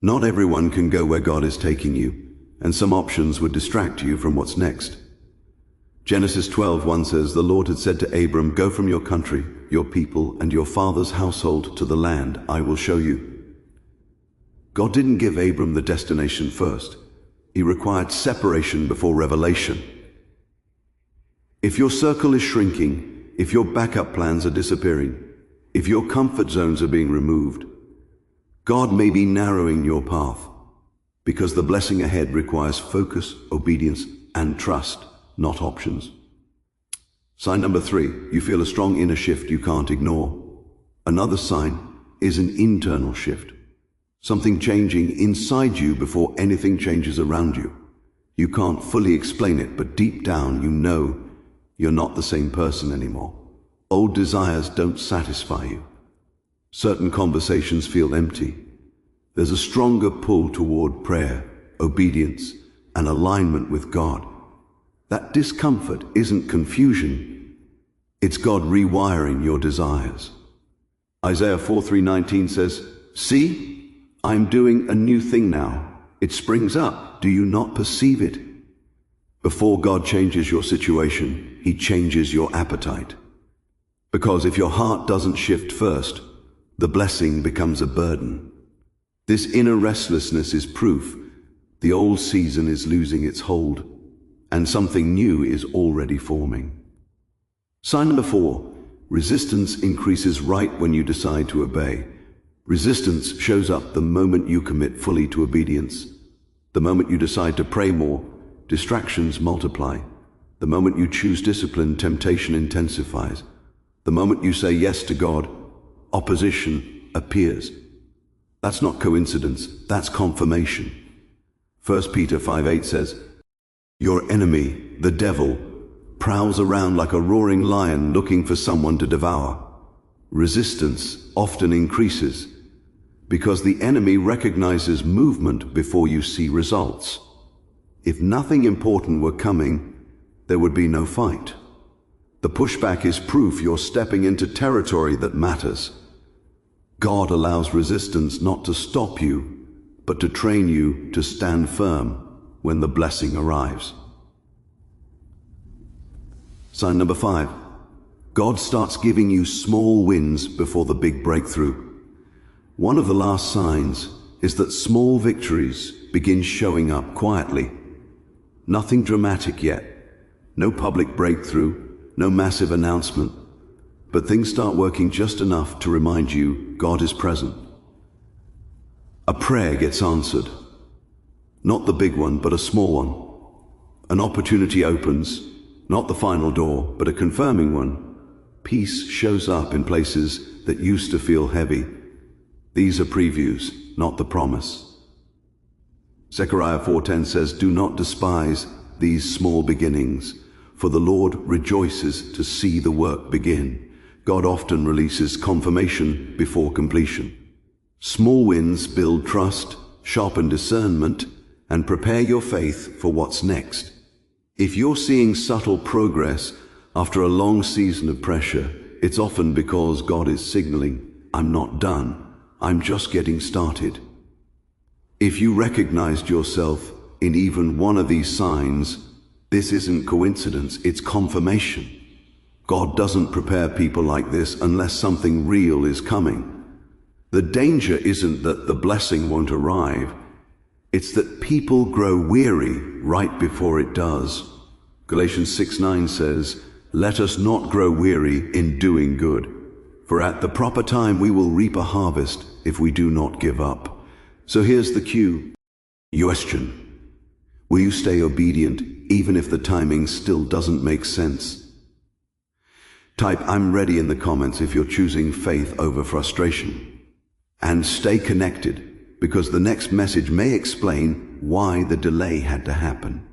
Not everyone can go where God is taking you, and some options would distract you from what's next. Genesis 12:1 says, "The Lord had said to Abram, go from your country, your people, and your father's household to the land I will show you." God didn't give Abram the destination first. He required separation before revelation. If your circle is shrinking, if your backup plans are disappearing, if your comfort zones are being removed, God may be narrowing your path, because the blessing ahead requires focus, obedience, and trust, not options. Sign number 3, you feel a strong inner shift you can't ignore. Another sign is an internal shift, something changing inside you before anything changes around you. You can't fully explain it, but deep down you know you're not the same person anymore. Old desires don't satisfy you. Certain conversations feel empty. There's a stronger pull toward prayer, obedience, and alignment with God. That discomfort isn't confusion. It's God rewiring your desires. Isaiah 4:19 says, "See, I'm doing a new thing now. It springs up. Do you not perceive it?" Before God changes your situation, He changes your appetite. Because if your heart doesn't shift first, the blessing becomes a burden. This inner restlessness is proof the old season is losing its hold, and something new is already forming. Sign number 4, resistance increases right when you decide to obey. Resistance shows up the moment you commit fully to obedience. The moment you decide to pray more, distractions multiply. The moment you choose discipline, temptation intensifies. The moment you say yes to God, opposition appears. That's not coincidence, that's confirmation. 1 Peter 5:8 says, "Your enemy, the devil, prowls around like a roaring lion looking for someone to devour." Resistance often increases because the enemy recognizes movement before you see results. If nothing important were coming, there would be no fight. The pushback is proof you're stepping into territory that matters. God allows resistance not to stop you, but to train you to stand firm when the blessing arrives. Sign number 5. God starts giving you small wins before the big breakthrough. One of the last signs is that small victories begin showing up quietly. Nothing dramatic yet, no public breakthrough, no massive announcement, but things start working just enough to remind you God is present. A prayer gets answered. Not the big one, but a small one. An opportunity opens, not the final door, but a confirming one. Peace shows up in places that used to feel heavy. These are previews, not the promise. Zechariah 4:10 says, "Do not despise these small beginnings, for the Lord rejoices to see the work begin." God often releases confirmation before completion. Small wins build trust, sharpen discernment, and prepare your faith for what's next. If you're seeing subtle progress after a long season of pressure, it's often because God is signaling, "I'm not done, I'm just getting started." If you recognized yourself in even one of these signs, this isn't coincidence, it's confirmation. God doesn't prepare people like this unless something real is coming. The danger isn't that the blessing won't arrive, it's that people grow weary right before it does. Galatians 6:9 says, "Let us not grow weary in doing good, for at the proper time we will reap a harvest if we do not give up." So here's the cue. Question: will you stay obedient even if the timing still doesn't make sense? Type "I'm ready" in the comments if you're choosing faith over frustration. And stay connected, because the next message may explain why the delay had to happen.